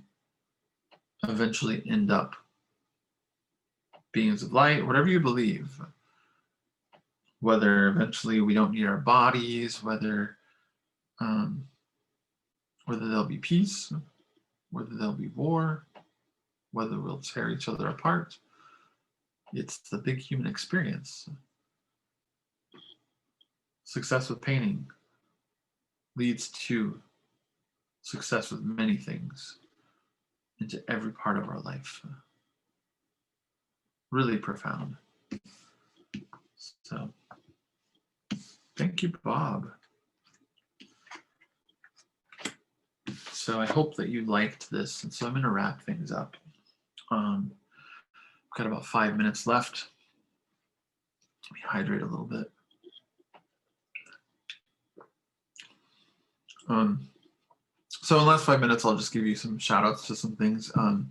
eventually end up beings of light, whatever you believe. Whether eventually we don't need our bodies, whether there'll be peace, whether there'll be war, whether we'll tear each other apart. It's the big human experience. Success with painting leads to success with many things into every part of our life. Really profound. So, thank you, Bob. So I hope that you liked this. And so I'm going to wrap things up. I've got about 5 minutes left. Let me hydrate a little bit. So in the last 5 minutes, I'll just give you some shout outs to some things. I'm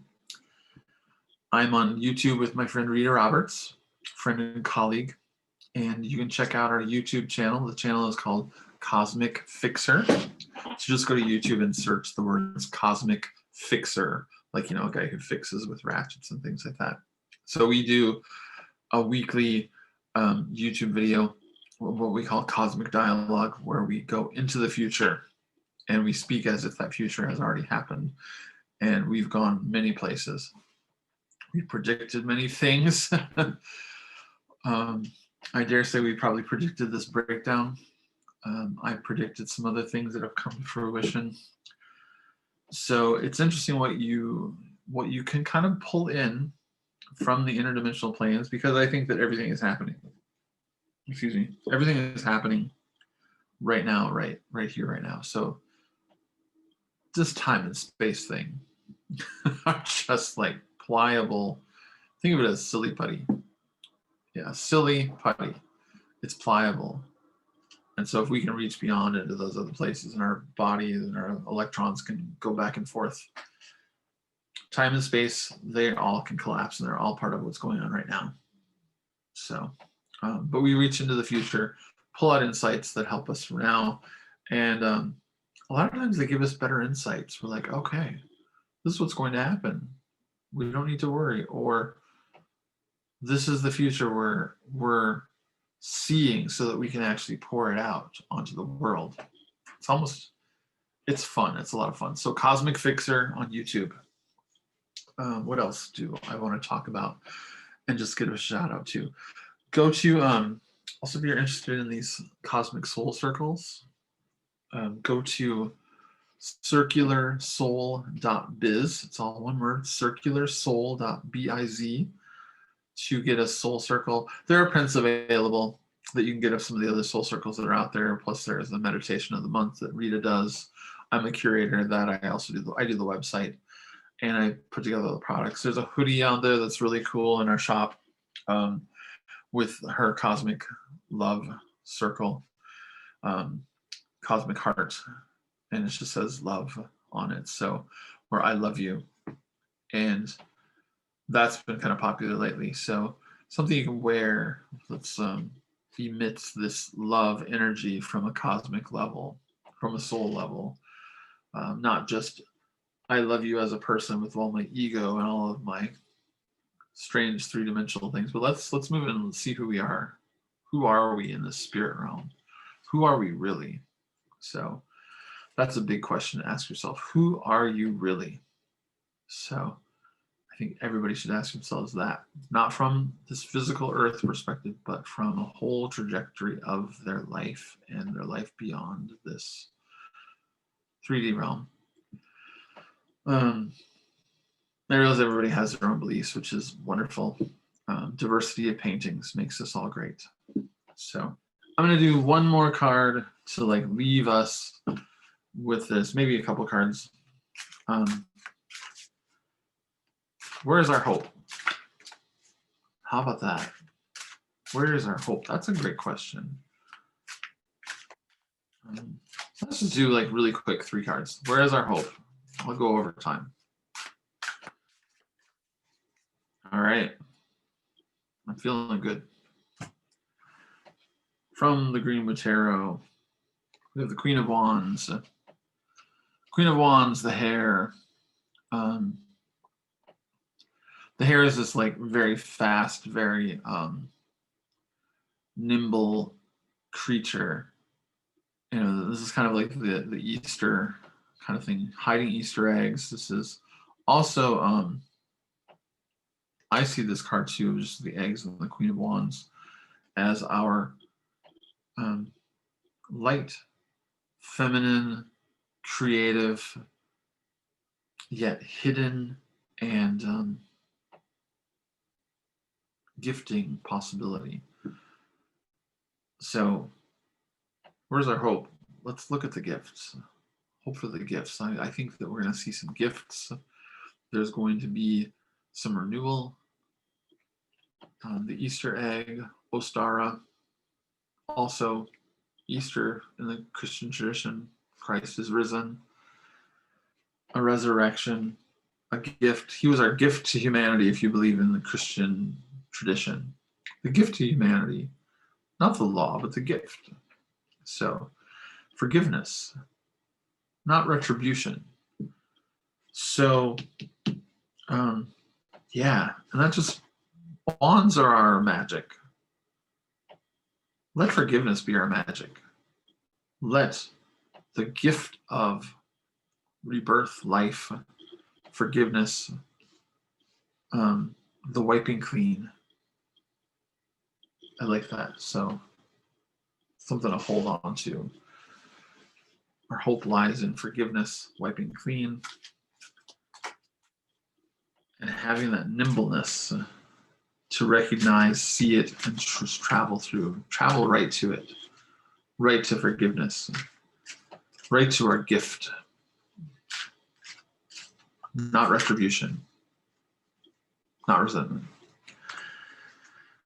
on YouTube with my friend Rita Roberts, friend and colleague, and you can check out our YouTube channel. The channel is called Cosmic Fixer. So just go to YouTube and search the words Cosmic Fixer, like, a guy who fixes with ratchets and things like that. So we do a weekly YouTube video, what we call Cosmic Dialog, where we go into the future and we speak as if that future has already happened. And we've gone many places. We predicted many things. I dare say we probably predicted this breakdown. I predicted some other things that have come to fruition. So it's interesting what you can kind of pull in from the interdimensional planes, because I think that everything is happening. Excuse me. Everything is happening right now, right here, right now. So this time and space thing are just like pliable. Think of it as silly putty. Yeah, silly putty. It's pliable. And so if we can reach beyond into those other places, and our bodies and our electrons can go back and forth, time and space, they all can collapse, and they're all part of what's going on right now. So, but we reach into the future, pull out insights that help us now. And a lot of times they give us better insights. We're like, okay, this is what's going to happen. We don't need to worry. Or this is the future we're seeing, so that we can actually pour it out onto the world. It's fun. It's a lot of fun. So Cosmic Fixer on YouTube. What else do I want to talk about and just give a shout out to? Go to, also if you're interested in these cosmic soul circles, go to circularsoul.biz. It's all one word, circularsoul.biz, to get a soul circle. There are prints available that you can get of some of the other soul circles that are out there. Plus there's the meditation of the month that Rita does. I'm a curator that I also do the website, and I put together the products. There's a hoodie out there that's really cool in our shop, with her cosmic love circle, cosmic heart, and it just says love on it. So, or I love you. And that's been kind of popular lately. So something you can wear that's emits this love energy from a cosmic level, from a soul level. Not just I love you as a person with all my ego and all of my strange three-dimensional things, but let's move in and see who we are. Who are we in the spirit realm? Who are we really? So that's a big question to ask yourself. Who are you really? So I think everybody should ask themselves that, not from this physical earth perspective, but from a whole trajectory of their life and their life beyond this 3D realm. I realize everybody has their own beliefs, which is wonderful. Diversity of paintings makes this all great. So I'm going to do one more card to like leave us with this, maybe a couple cards. Where is our hope? How about that? Where is our hope? That's a great question. Let's just do like really quick 3 cards. Where is our hope? I'll go over time. All right. I'm feeling good. From the Greenwood Tarot, we have the Queen of Wands. Queen of Wands, the hare. The hare is this like very fast, very nimble creature. This is kind of like the Easter kind of thing, hiding Easter eggs. This is also, I see this card too, just the eggs and the Queen of Wands, as our light, feminine, creative, yet hidden and gifting possibility. So where's our hope? Let's look at the gifts. Hope for the gifts. I think that we're going to see some gifts. There's going to be some renewal. The Easter egg, Ostara. Also, Easter in the Christian tradition, Christ is risen. A resurrection, a gift. He was our gift to humanity, if you believe in the Christian tradition. The gift to humanity, not the law, but the gift. So, forgiveness, not retribution. So, yeah, and that just, wands are our magic. Let forgiveness be our magic. Let the gift of rebirth, life, forgiveness, the wiping clean. I like that. So, something to hold on to. Our hope lies in forgiveness, wiping clean, and having that nimbleness to recognize, see it, and just travel right to it, right to forgiveness, right to our gift, not retribution, not resentment.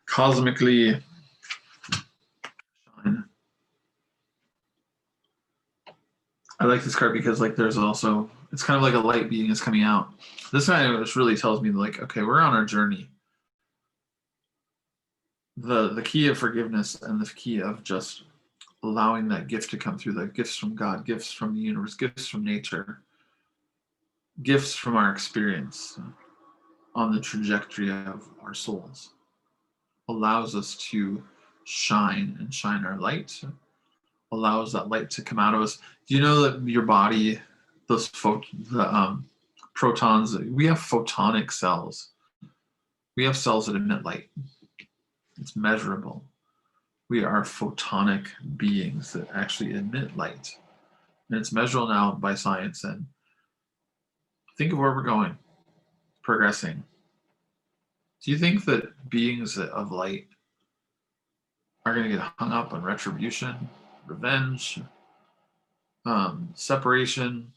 Cosmically shine. I like this card because like there's also, it's kind of like a light being is coming out. This kind of really tells me like, okay, we're on our journey. The key of forgiveness and the key of just allowing that gift to come through, the gifts from God, gifts from the universe, gifts from nature, gifts from our experience on the trajectory of our souls, allows us to shine and shine our light, allows that light to come out of us. Do you know that your body, those protons, we have photonic cells. We have cells that emit light. It's measurable. We are photonic beings that actually emit light. And it's measurable now by science. And think of where we're going, progressing. Do you think that beings of light are going to get hung up on retribution, revenge, separation,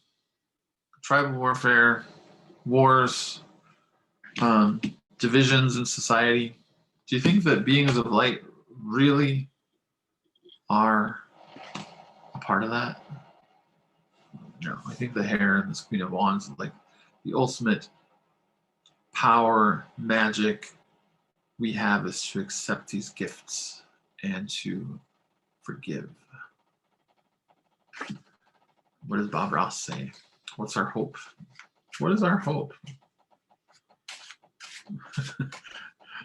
tribal warfare, wars, divisions in society? Do you think that beings of light really are a part of that? No, I think the Hare and this Queen of Wands, like the ultimate power, magic we have is to accept these gifts and to forgive. What does Bob Ross say? What's our hope? What is our hope?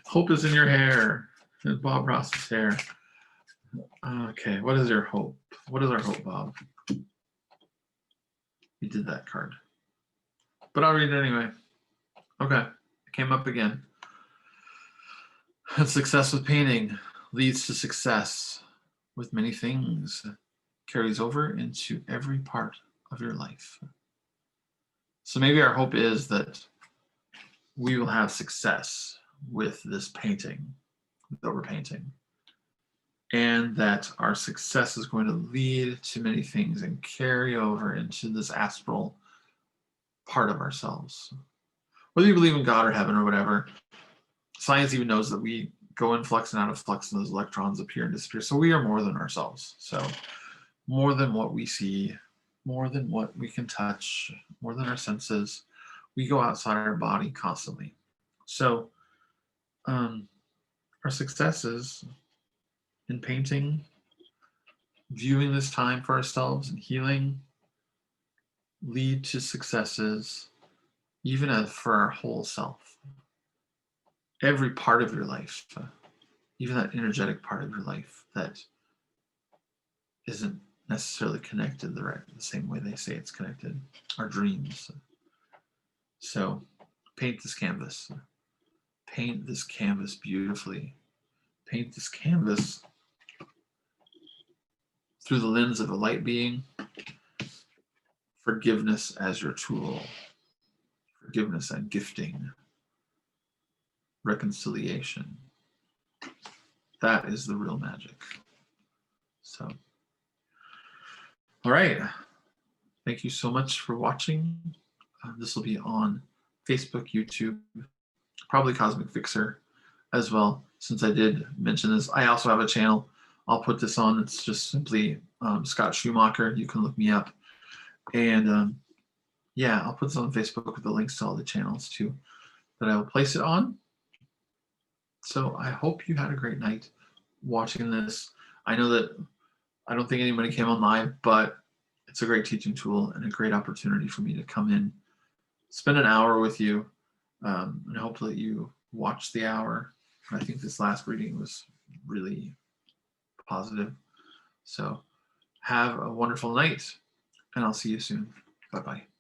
Hope is in your hair. In Bob Ross's hair. Okay, what is your hope? What is our hope, Bob? You did that card. But I'll read it anyway. Okay, it came up again. Success with painting leads to success with many things, carries over into every part of your life. So maybe our hope is that we will have success with this painting that we're painting, and that our success is going to lead to many things and carry over into this astral part of ourselves. Whether you believe in God or heaven or whatever, science even knows that we go in flux and out of flux and those electrons appear and disappear. So we are more than ourselves. So more than what we see, more than what we can touch, more than our senses. We go outside our body constantly. So our successes in painting, viewing this time for ourselves and healing lead to successes even as for our whole self. Every part of your life, even that energetic part of your life that isn't necessarily connected the same way they say it's connected, our dreams. So paint this canvas. Paint this canvas beautifully. Paint this canvas through the lens of a light being. Forgiveness as your tool. Forgiveness and gifting. Reconciliation. That is the real magic. So, all right. Thank you so much for watching. This will be on Facebook, YouTube, probably Cosmic Fixer as well. Since I did mention this, I also have a channel. I'll put this on. It's just simply Scott Schumacher. You can look me up. And yeah, I'll put this on Facebook with the links to all the channels too that I will place it on. So I hope you had a great night watching this. I know that I don't think anybody came on live, but it's a great teaching tool and a great opportunity for me to come in spend an hour with you, and hopefully you watch the hour. I think this last reading was really positive. So have a wonderful night, and I'll see you soon. Bye-bye.